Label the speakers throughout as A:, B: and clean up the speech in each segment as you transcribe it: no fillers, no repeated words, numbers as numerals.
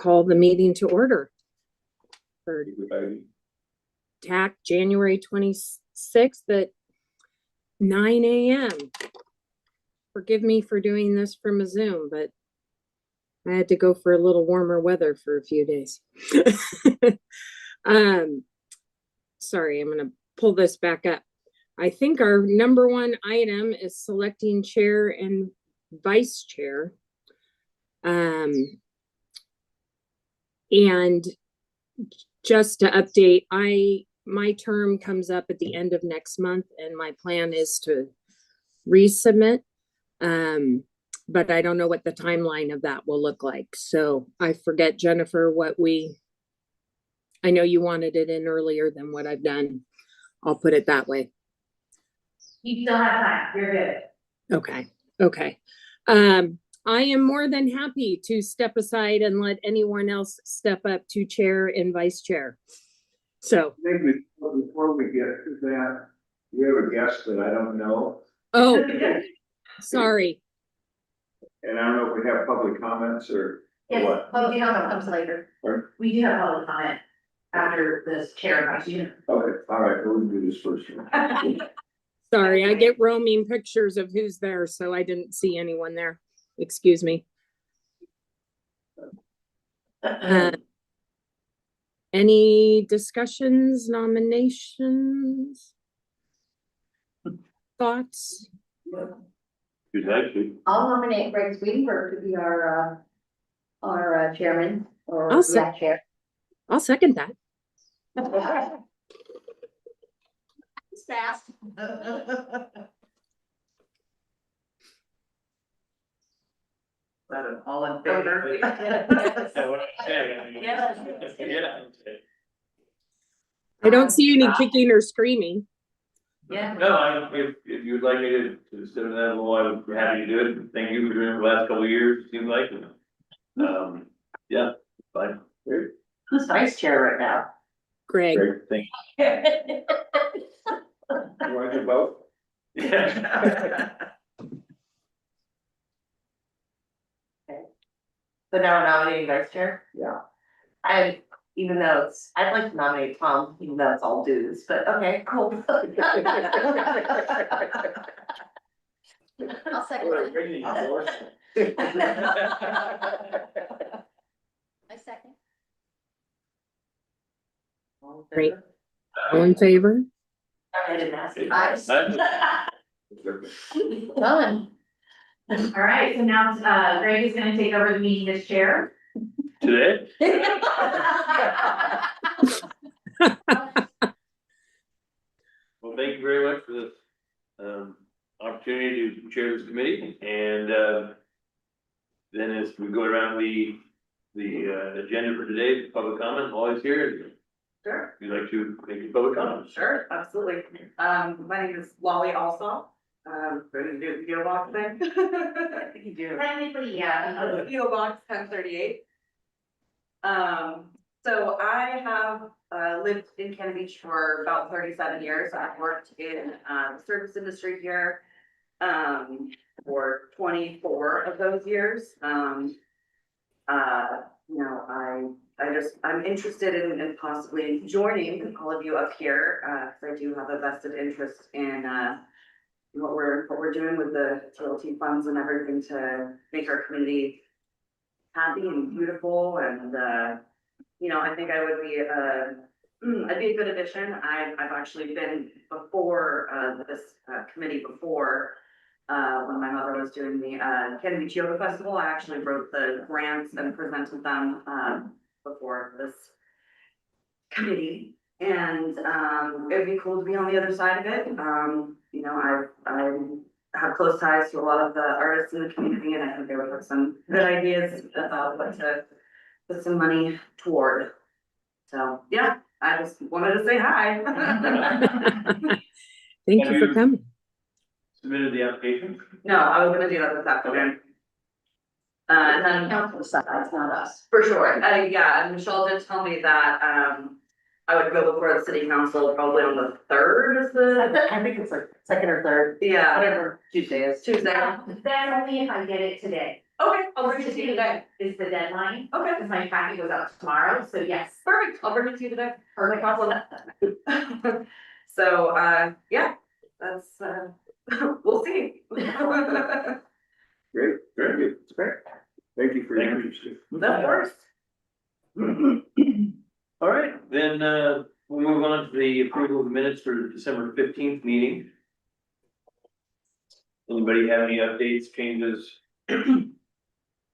A: call the meeting to order for TAC January 26th at 9 a.m. Forgive me for doing this from a Zoom, but I had to go for a little warmer weather for a few days. Sorry, I'm going to pull this back up. I think our number one item is selecting chair and vice chair. And just to update, my term comes up at the end of next month, and my plan is to resubmit. But I don't know what the timeline of that will look like. So I forget, Jennifer, I know you wanted it in earlier than what I've done. I'll put it that way.
B: You still have time. You're good.
A: Okay. I am more than happy to step aside and let anyone else step up to chair and vice chair. So
C: Maybe before we get to that, we have a guest that I don't know.
A: oh, sorry.
C: And I don't know if we have public comments or
B: Yes,
C: what.
B: public comment comes later.
C: Pardon?
B: We do have public comment after this chair question.
C: Okay, all right, we'll do this first.
A: Sorry, I get roaming pictures of who's there, so I didn't see anyone there. Excuse me. Any discussions, nominations, thoughts?
C: You'd like to.
B: I'll nominate Greg Swedenberg to be our chairman or
A: I'll sec-
B: chair.
A: I'll second that.
B: It's fast.
D: All in favor?
A: I don't see any kicking or screaming.
B: Yeah.
E: No, if you'd like me to sit in that role, I would be happy to do it. Thank you for doing it for the last couple of years, it seems like. Yeah, fine. Great.
B: Who's vice chair right now?
A: Greg.
E: Great, thank
C: You want to do both?
E: you. Yeah.
F: So now we're nominating vice chair?
C: Yeah.
F: I'd like to nominate Tom, even though it's all dues, but okay, cool.
B: I'll second I second.
A: Great. All in favor?
F: I didn't ask you.
B: Done.
G: All right, so now, Greg is gonna take over the meeting as chair.
E: Today? Well, thank you very much for this, opportunity to chair this committee, and, then as we go around the agenda for today, public comment, always here.
H: Sure,
E: If you'd like to make your public comments.
H: sure, absolutely. My name is Wally Alsop. Ready to do the PO box thing?
F: I think you do.
G: Technically, yeah.
H: PO box 1038. So I have lived in Cannon Beach for about 37 years. I've worked in the service industry here for 24 of those years. I'm interested in possibly joining all of you up here, because I do have a vested interest in what we're doing with the TLT funds and everything to make our community happy and beautiful, and I think I would be I'd be a good addition. I've actually been before this committee before. When my mother was doing the Cannon Beach Yoga Festival, I actually wrote the grants and presented them before this committee. And it'd be cool to be on the other side of it. I have close ties to a lot of the artists in the community, and I think they would have some good ideas about what to put some money toward. So yeah, I just wanted to say hi.
A: Thank you for coming.
E: Submitted the application?
H: No, I was gonna do that this afternoon. And then
B: Council side, it's not us.
H: for sure, yeah, and Michelle did tell me that I would go before the city council probably on the 3rd is the,
F: I think it's like second or third,
H: yeah,
F: whatever Tuesday is.
H: Tuesday.
G: That's only if I get it today.
H: Okay, I'll bring it to you today.
G: Is the deadline,
H: Okay,
G: because my packet goes out tomorrow, so yes.
H: perfect, I'll bring it to you today. No
G: Perfect.
H: problem. So, yeah, that's, we'll see.
C: Great, very good, it's great. Thank you for your
E: Thank you.
C: interest.
H: Of course.
E: All right, then, we'll move on to the approval of the minutes for the December 15th meeting. Anybody have any updates, changes?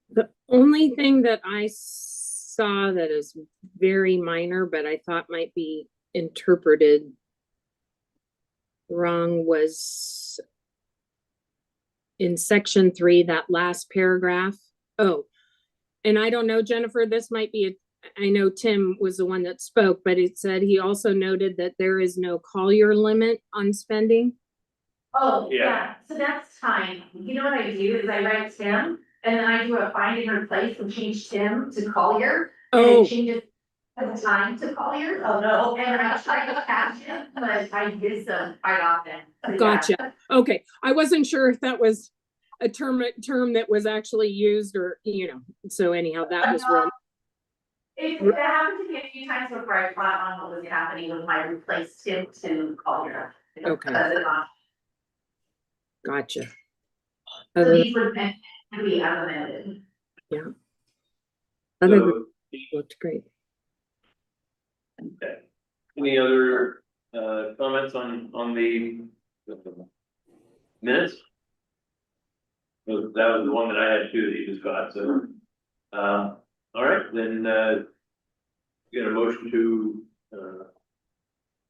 A: The only thing that I saw that is very minor, but I thought might be interpreted wrong was in section 3, that last paragraph. Oh, and I don't know, Jennifer, this might be, I know Tim was the one that spoke, but it said he also noted that there is no Collier limit on spending.
G: Oh,
E: Yeah.
G: yeah, so that's fine. You know what I do is I write Tim, and then I do a find and replace and change Tim to Collier. And
A: Oh,
G: it changes the time to Collier.
F: Oh, no.
G: And I try to catch it, but I miss them quite often. So, yeah.
A: gotcha. Okay, I wasn't sure if that was a term that was actually used or, you know, so anyhow, that was wrong.
G: It happened to me a few times before I caught on what was happening with my replaced Tim to Collier.
A: Okay. Gotcha.
G: So
A: Other,
G: these were meant to be amended.
A: other
E: So,
A: looked great.
E: okay. Any other, comments on the minutes? That was the one that I had too that you just got, so, all right, then, get a motion to,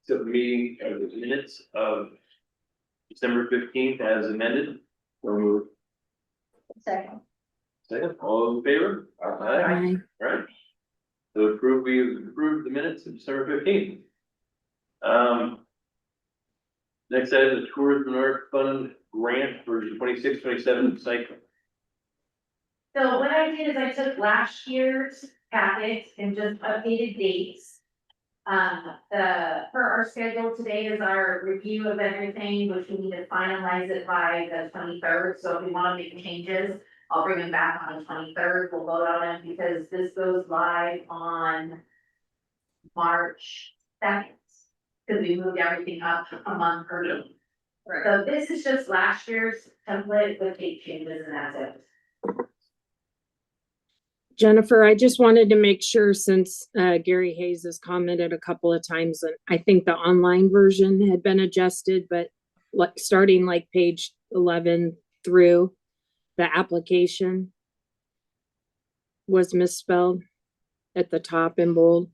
E: set the meeting, the minutes of December 15th as amended. Or
B: Second.
E: second, all in favor?
A: Aye.
E: Right. So we approved the minutes of December 15th. Next item is the Tourism Art Fund grant for 26-27 cycle.
G: So what I did is I took last year's packet and just updated dates. For our schedule today is our review of everything, which we need to finalize it by the 23rd. So if we want to make changes, I'll bring them back on the 23rd. We'll vote on them because this goes live on March 2nd. Because we moved everything up a month early.
H: Right.
G: So this is just last year's template with date changes and that's it.
A: Jennifer, I just wanted to make sure since Gary Hayes has commented a couple of times, and I think the online version had been adjusted, but like starting like page 11 through, the application was misspelled at the top in bold.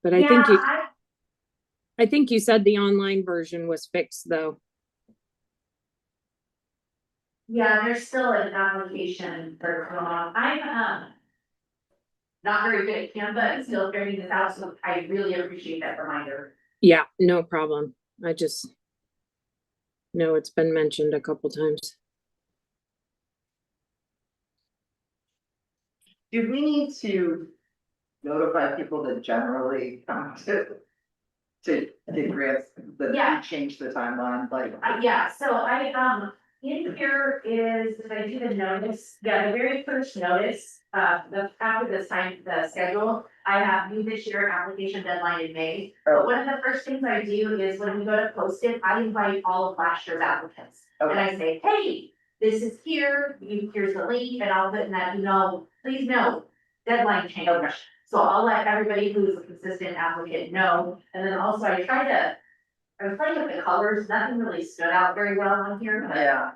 A: But I think you said the online version was fixed though.
G: Yeah, there's still an application for, I'm, not very good at Canva and still figuring this out, so I really appreciate that reminder.
A: Yeah, no problem. I just know it's been mentioned a couple times.
D: Do we need to notify people that generally come to get grants that
G: Yeah.
D: we change the timeline, like?
G: Yeah, so in here is, if I do the notice, the very first notice, after the schedule, I have new this year application deadline in May. But one of the first things I do is when we go to post it, I invite all of last year's applicants. And I say, hey, this is here, here's the link, and I'll put in that, please note, deadline change. So I'll let everybody who's a consistent applicant know, and then also I was playing with the colors, nothing really stood out very well on here, but
D: Yeah,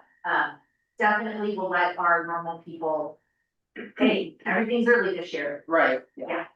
G: definitely will let our normal people, hey, everything's early this year.
D: right,
G: Yeah.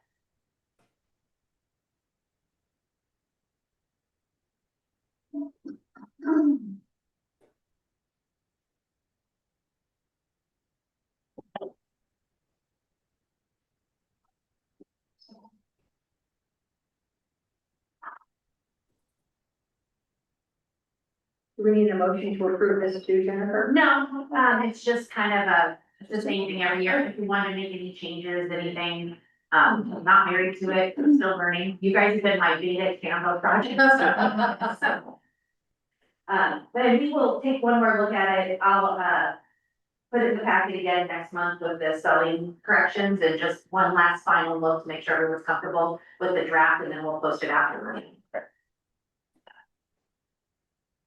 B: Do we need a motion to approve this too, Jennifer?
G: No, it's just kind of it's the same thing every year. If you want to make any changes, anything, I'm not married to it, I'm still learning. You guys have been my beta Canva project. So, but we will take one more look at it. I'll, put it in the packet again next month with the spelling corrections and just one last final look to make sure everyone's comfortable with the draft, and then we'll post it after the meeting.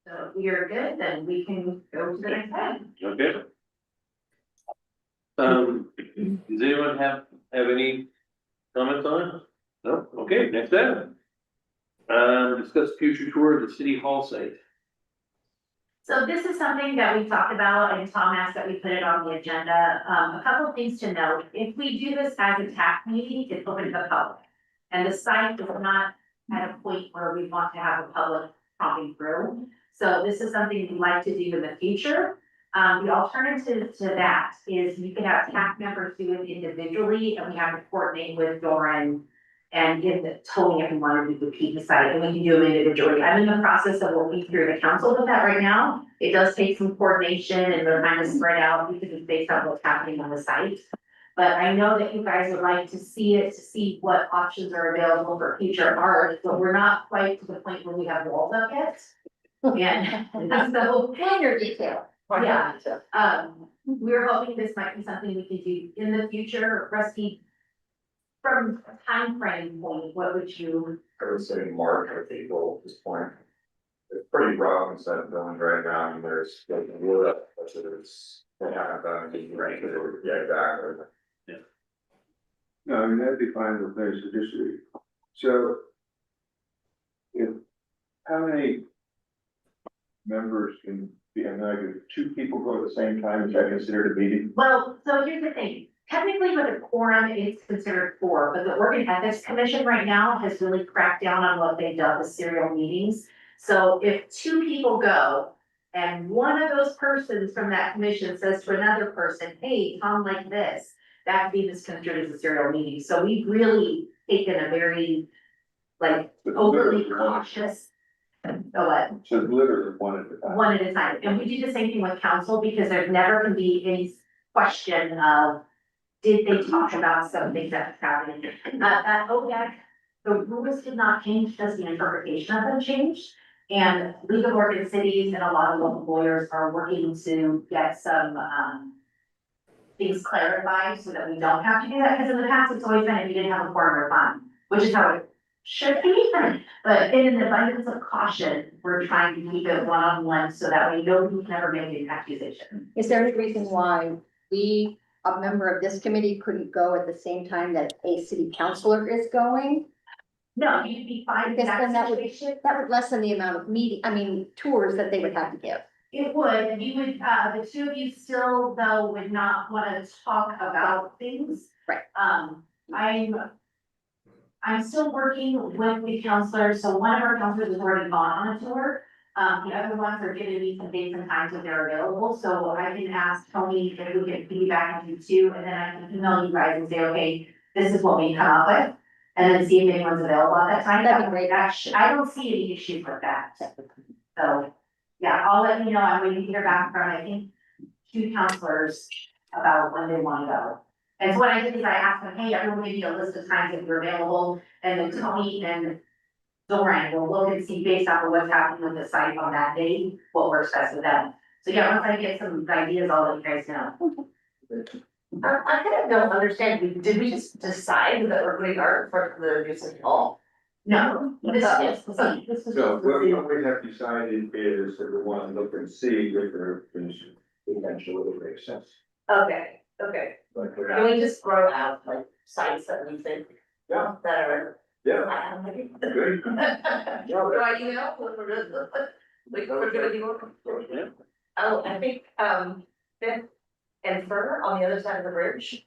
G: So if we are good, then we can go to the next item.
E: Okay. Does anyone have any comments on it? No? Okay, next item. Discuss future tour of the city hall site.
G: So this is something that we talked about, and Tom asked that we put it on the agenda. A couple of things to note, if we do this as a TAC meeting, it's open to the public. And the site is not at a point where we want to have a public talking through. So this is something we'd like to do in the future. The alternative to that is you could have TAC members do it individually, and we have to coordinate with Doran and give the Tony if we wanted to keep the site, and we can do them individually. I'm in the process of working through the council with that right now. It does take some coordination, and they're kind of spread out because it's based on what's happening on the site. But I know that you guys would like to see it, to see what options are available for future art, but we're not quite to the point where we have walls up yet. And so,
B: Minor detail.
G: yeah, we're hoping this might be something we can do in the future. Rusty, from a time frame point, what would you?
C: I would say March or April at this point. It's pretty rough and set going right now, and there's like wood up, but there's, they haven't done anything right, yeah, exactly.
E: Yeah.
C: No, I mean, that'd be fine with me, so just, so. If, how many members can be, I know, if two people go at the same time, is that considered a meeting?
G: Well, so here's the thing, technically with a quorum, it's considered 4, but the Oregon Ethics Commission right now has really cracked down on what they've done with serial meetings. So if 2 people go, and one of those persons from that commission says to another person, hey, come like this, that would be misconstrued as a serial meeting. So we've really taken a very, like, overly cautious. Oh, what?
C: So it's literally one at a time.
G: One at a time, and we do the same thing with council, because there's never gonna be any question of, did they talk about something that's happening? At ODEC, the rules did not change, just the interpretation of them changed. And League of Oregon Cities and a lot of local lawyers are working to get some, things clarified so that we don't have to do that, because in the past, it's always been if you didn't have a quorum or fund, which is how it should be. But in an abundance of caution, we're trying to keep it one-on-one so that way nobody can ever make an accusation.
B: Is there any reason why we, a member of this committee, couldn't go at the same time that a city councilor is going?
G: No, you'd be fine in
B: Because then
G: that
B: that would,
G: situation.
B: that would lessen the amount of tours that they would have to give.
G: It would, you would, the 2 of you still though would not wanna talk about things.
B: Right.
G: I'm still working with the counselors, so one of our counselors has already gone on a tour. The other ones are giving me some dates and times that they're available, so I can ask Tony if we can feedback on you too, and then I can email you guys and say, okay, this is what we come up with. And then see if anyone's available at that time.
B: That'd be great.
G: I don't see any issues with that. So, yeah, I'll let you know, I'm waiting to hear back from, I think, 2 counselors about when they wanna go. And so what I did is I asked them, hey, everyone give you a list of times that you're available, and then Tony and Doran will look and see based off of what's happening with the site on that day, what works best with them. So yeah, once I get some ideas, I'll let you guys know.
F: I kind of don't understand, did we just decide that we're putting art for the new city hall?
G: No, this is, this is.
C: So what we have decided is that we want to look and see if there is eventually makes sense.
F: Okay,
C: Like,
F: can we just throw out like sites that we think
C: Yeah.
F: that are?
C: yeah, good.
F: Do I email? Like, we're gonna be working.
E: Yeah.
F: Oh, I think, Fifth and Fur on the other side of the bridge.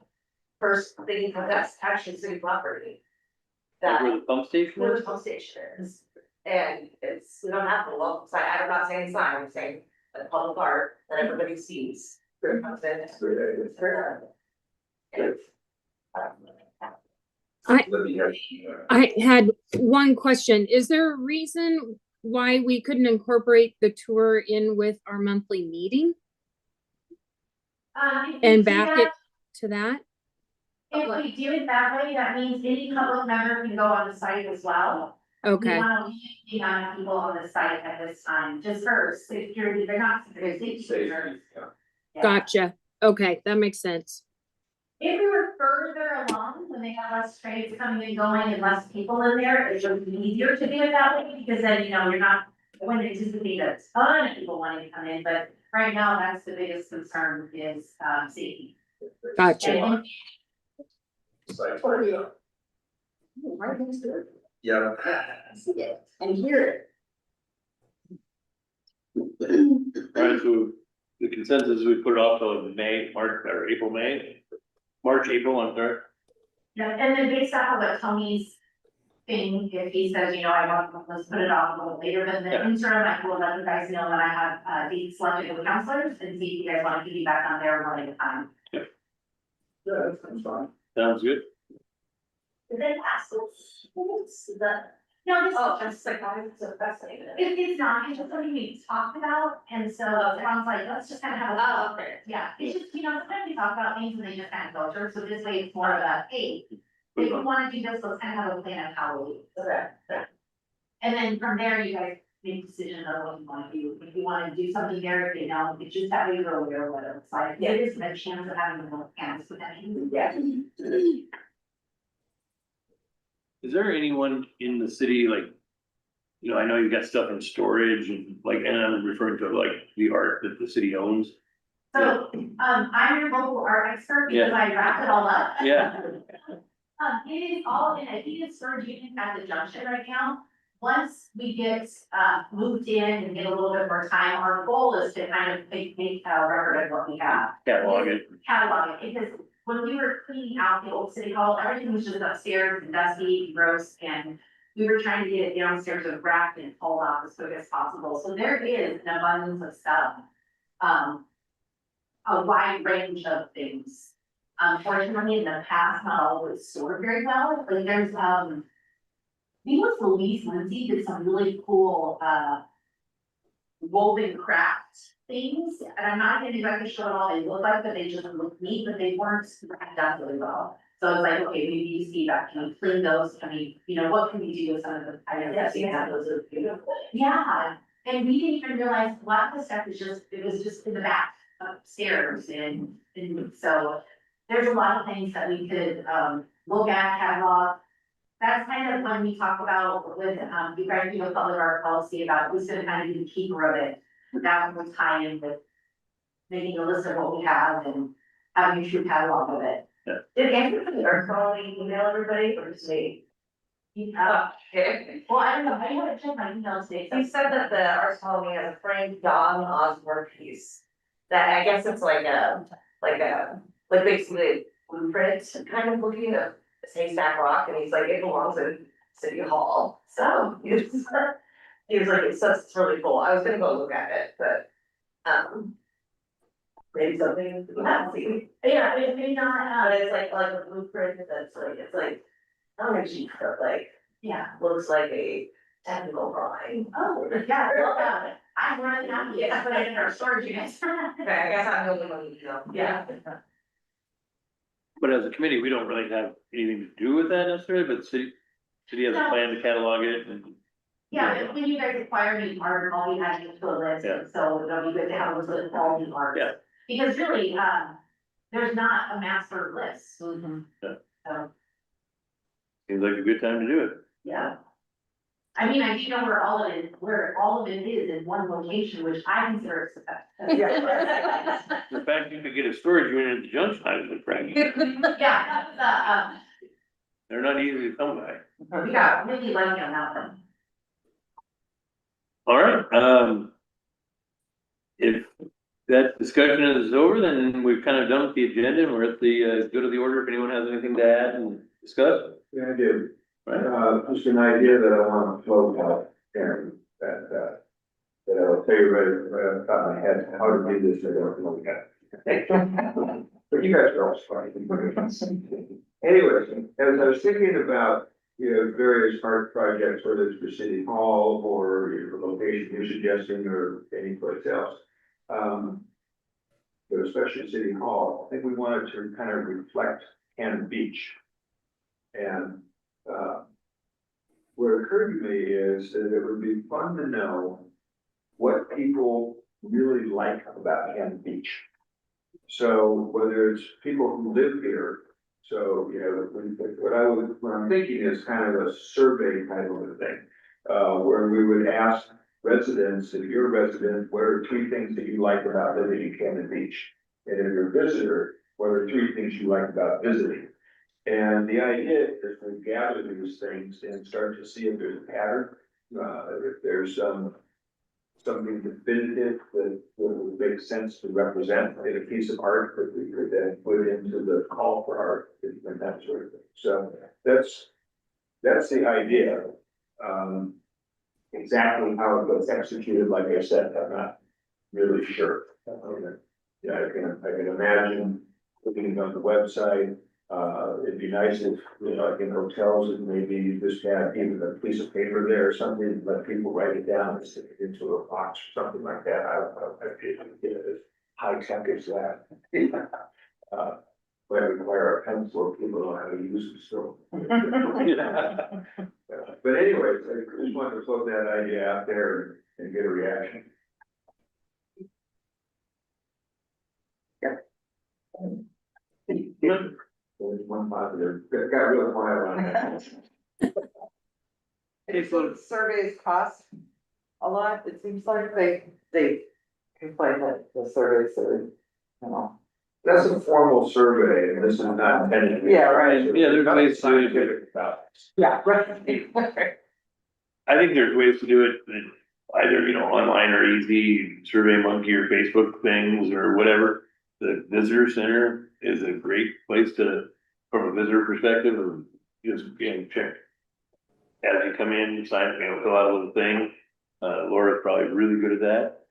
F: First thing, that's actually city property. That,
E: Where the pump station
F: where
E: is?
F: the pump station is. And it's, we don't have to look, so I'm not saying sign, I'm saying a public art that everybody sees.
C: Good idea. Let me have,
A: I had one question. Is there a reason why we couldn't incorporate the tour in with our monthly meeting and back it to that?
G: If we do it that way, that means any public member can go on the site as well. We
A: Okay,
G: wanna leave the amount of people on the site at this time, just for security, they're not security.
C: Safety, yeah.
G: Yeah.
A: gotcha. Okay, that makes sense.
G: If we were further along, when they have less trains coming and going and less people in there, it would be easier to do it that way, because then, you're not, when it just be a ton of people wanting to come in, but right now, that's the biggest concern is, safety.
A: Gotcha.
G: And
B: Right next to it.
E: Yeah.
B: See it and hear it.
E: Alright, so the consensus, we put it off till May, March, or April, May, March, April, I'm sorry.
G: Yeah, and then based off of what Tony's thing, if he says, I want, let's put it off a little later, but in the
E: Yeah.
G: interim, I will let you guys know that I have, dates selected with counselors and see if you guys want to piggyback on their one at a time.
C: Yeah, that's fine.
E: Sounds good.
G: Is it No, this.
F: Oh, that's like, that's fascinating.
G: It's not, it's just something we talked about, and so it sounds like, let's just kind of have a.
F: Oh, okay.
G: Yeah, it's just, sometimes we talk about things and they just kind of go through, so this way it's more of a, hey, if we wanna do this, let's kind of have a plan of how we'll do it.
F: Okay.
G: And then from there, you guys make a decision on what you wanna do, if you wanna do something there, if you know, it's just that way you're aware of what it's like.
F: Yeah.
G: It is a chance of having a little chance with that.
F: Yeah.
E: Is there anyone in the city, like, I know you got stuff in storage and like, and I'm referring to like the art that the city owns.
G: So, I'm your local art expert because I wrapped it all up.
E: Yeah.
G: It is all in a heated storage unit at the junction right now. Once we get, moved in and get a little bit more time, our goal is to kind of make a record of what we have.
E: Catalog it.
G: Catalog it, because when we were cleaning out the old city hall, everything was just upstairs and dusty and gross, and we were trying to get it downstairs and wrapped and pulled out as quick as possible, so there is an abundance of stuff. A wide range of things. Unfortunately, in the past, not always stored very well, like there's, I think it was Louise Lindsay did some really cool, woven craft things, and I'm not gonna exactly show what all they look like, but they just look neat, but they weren't wrapped up really well. So I was like, okay, maybe you see that, can we clean those, can we, what can we do with some of the items?
F: Yes, you have those are beautiful.
G: Yeah, and we didn't even realize a lot of the stuff it was just in the back upstairs, and so there's a lot of things that we could, look at, catalog. That's kind of when we talk about with, you guys do a public art policy about who's gonna kind of be the keeper of it. That will tie in with making a list of what we have and having a true catalog of it.
F: Did Andrew from the art colony email everybody or just me? Okay.
G: Well, I don't know, I haven't checked my email today.
F: He said that the art colony has a Frank Don Osborne piece. That I guess it's like basically a blueprint kind of looking at Haystack Rock, and he's like, it belongs in City Hall. So he was like, it's really cool. I was gonna go look at it, but maybe something we haven't seen.
G: Yeah, maybe not,
F: But it's like a blueprint that's like, it's like, not a cheap, but like,
G: yeah.
F: looks like a technical drawing.
G: Oh, yeah, well, I'm running out, yeah, put it in our storage units.
F: Okay, I guess I'm the only one,
G: Yeah.
E: But as a committee, we don't really have anything to do with that necessarily, but the city has a
G: No.
E: plan to catalog it and.
G: Yeah, when you guys acquire new art, all we had to do a list,
E: Yeah.
G: so it'll be good to have a list of all new art.
E: Yeah.
G: Because really, there's not a master list.
E: Yeah.
G: So,
E: Seems like a good time to do it.
G: yeah. I mean, I do know where all of it is in one location, which I consider
F: Yeah.
E: The fact you could get a storage unit at the junction, I was impressed.
G: Yeah, that's,
E: They're not easy to come by.
G: we got really lucky on that one.
E: All right, if that discussion is over, then we've kind of done with the agenda and we're at the, go to the order if anyone has anything to add and discuss.
C: Yeah, I do.
E: Right.
C: Just an idea that I want to float out, Karen, that I'll tell you right off the top of my head, how to do this, I don't know yet. But you guys are all smart. Anyways, as I was thinking about, various art projects, whether it's for City Hall or the location you're suggesting or any place else. But especially City Hall, I think we wanted to kind of reflect Cannon Beach. And, what occurred to me is that it would be fun to know what people really like about Cannon Beach. So whether it's people who live here, so, you know, what I'm thinking is kind of a survey type of a thing. Where we would ask residents, if you're a resident, what are 3 things that you like about living in Camden Beach? And if you're a visitor, what are 3 things you like about visiting? And the idea is to gather these things and start to see if there's a pattern, if there's something definitive that would make sense to represent in a piece of art that we could then put into the call for art and that sort of thing. So that's the idea. Exactly how it gets executed, like I said, I'm not really sure. Yeah, I can imagine looking on the website. It'd be nice if, you know, like in hotels, and maybe you just have even a piece of paper there or something, let people write it down and stick it into a box or something like that. I don't know, if as high tech as that. But I require a pencil, people know how to use them, so. But anyways, I just wanted to float that idea out there and get a reaction. There's one positive, got real quiet on that.
D: So surveys cost a lot, it seems like they complain that the surveys are, you know.
C: That's a formal survey, and this is not intended to be.
D: Yeah, right.
E: Yeah, there's
C: nothing
E: ways to do it.
C: scientific about this.
D: Yeah, right.
E: I think there's ways to do it that either, you know, online or easy, Survey Monkey or Facebook things or whatever. The visitor center is a great place to, from a visitor perspective, of just, you know, check. As you come in, you sign, you know, fill out a little thing. Laura's probably really good at that.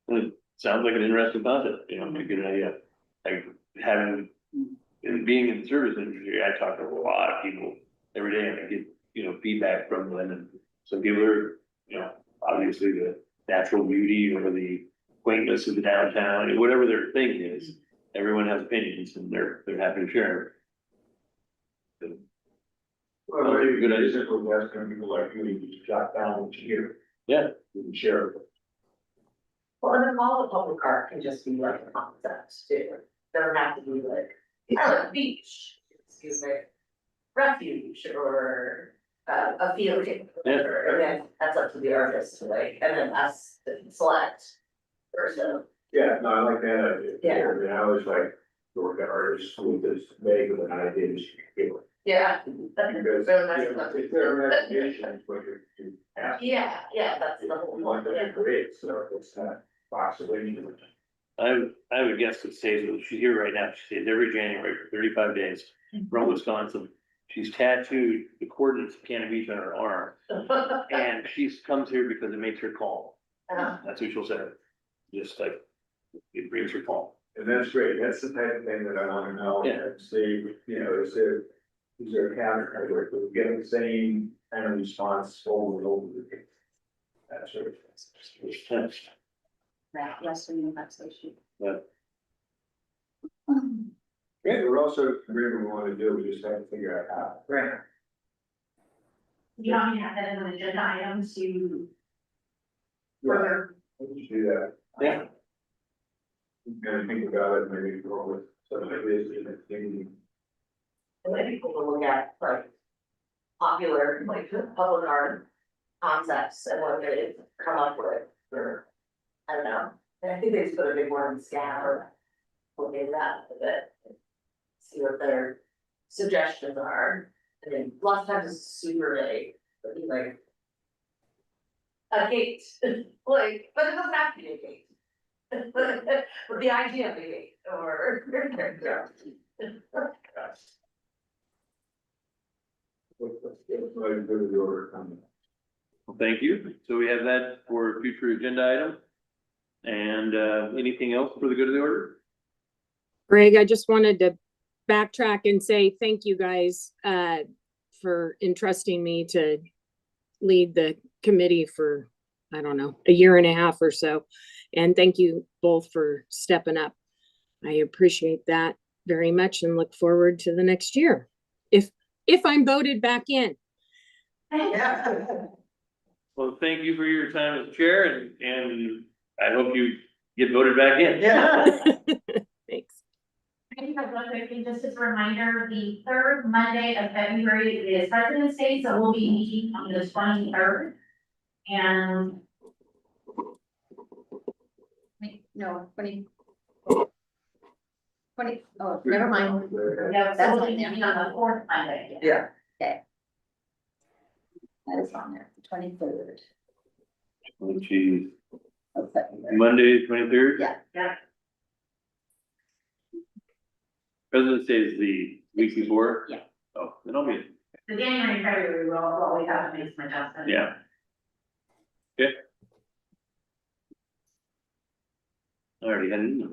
E: It sounds like an interesting concept, you know, a good idea. Like having, and being in the service industry, I talk to a lot of people every day and I get, you know, feedback from them, and some people are, you know, obviously the natural beauty or the quaintness of the downtown, and whatever their thing is, everyone has opinions and they're happy to share.
C: Well, maybe
E: Good
C: good
E: idea.
C: idea, we're asking people like you, you just jot down what you hear,
E: Yeah,
C: you can share it.
F: Well, and then all the public art can just be like a concept too, doesn't have to be like, I like beach, excuse me. Refuge or a field, or, and then that's up to the artist, like, and then us to select person.
C: Yeah, no, I like that idea.
F: Yeah.
C: I mean, I always like to work at artists with this vague of an idea, just give it.
F: Yeah.
C: Because,
F: Really nice
C: you know,
F: stuff.
C: it's their imagination, it's what you ask.
F: Yeah, that's the whole
C: You want
F: point,
C: them to create, so it's not possibly.
E: I have a guest that stays with, she's here right now, she stays every January for 35 days from Wisconsin. She's tattooed the coordinates of Cannon Beach on her arm, and she comes here because it makes her calm. That's what she'll say, just like, it brings her calm.
C: And that's great, that's the type of thing that I wanna know,
E: Yeah.
C: and see, you know, is there a pattern, where we're getting the same kind of response over and over again? That sort of thing.
B: Right, yes, we know that's the issue.
C: Yeah, we're also, whatever we wanna do, we just have to figure out how.
D: Right.
G: You don't have that as an agenda item to further.
C: Let's do that.
E: Yeah.
C: Gonna think about it, maybe go with some of this, maybe.
F: And then people will look at like popular, like public art concepts and what they come up with, or, I don't know. And I think they just put a big word in scan or look at that a bit. See what their suggestions are, and then lots of times it's super vague, but you like. A gate, like, but it doesn't have to be a gate. But the idea of a gate, or.
C: Let's go to the order coming.
E: Well, thank you. So we have that for future agenda item. And anything else for the good of the order?
A: Greg, I just wanted to backtrack and say thank you guys for entrusting me to lead the committee for, I don't know, a year and a half or so. And thank you both for stepping up. I appreciate that very much and look forward to the next year. If I'm voted back in.
E: Well, thank you for your time as chair, and I hope you get voted back in.
D: Yeah.
A: Thanks.
G: I think I've one quick thing, just as a reminder, the third Monday of February is President's Day, so we'll be meeting on the 23rd. And
B: No, 20. 20, oh, never mind.
G: yeah,
B: That's
G: so we'll
B: on
G: be
B: there.
G: meeting on the fourth Monday.
D: Yeah,
B: That is on there, the 23rd
E: Which is
B: of February.
E: Monday, 23rd?
B: Yeah.
G: Yeah.
E: President's Day is the week before?
G: Yeah.
E: Oh, then I'll be,
G: The January, February, we'll we have to make some adjustments.
E: yeah. Okay. I already had it.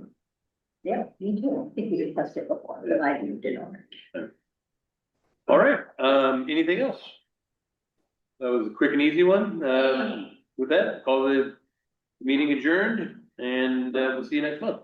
B: Yeah, me too. I think we discussed it before, but I moved it over.
E: All right, anything else? That was a quick and easy one. With that, call the meeting adjourned and we'll see you next month.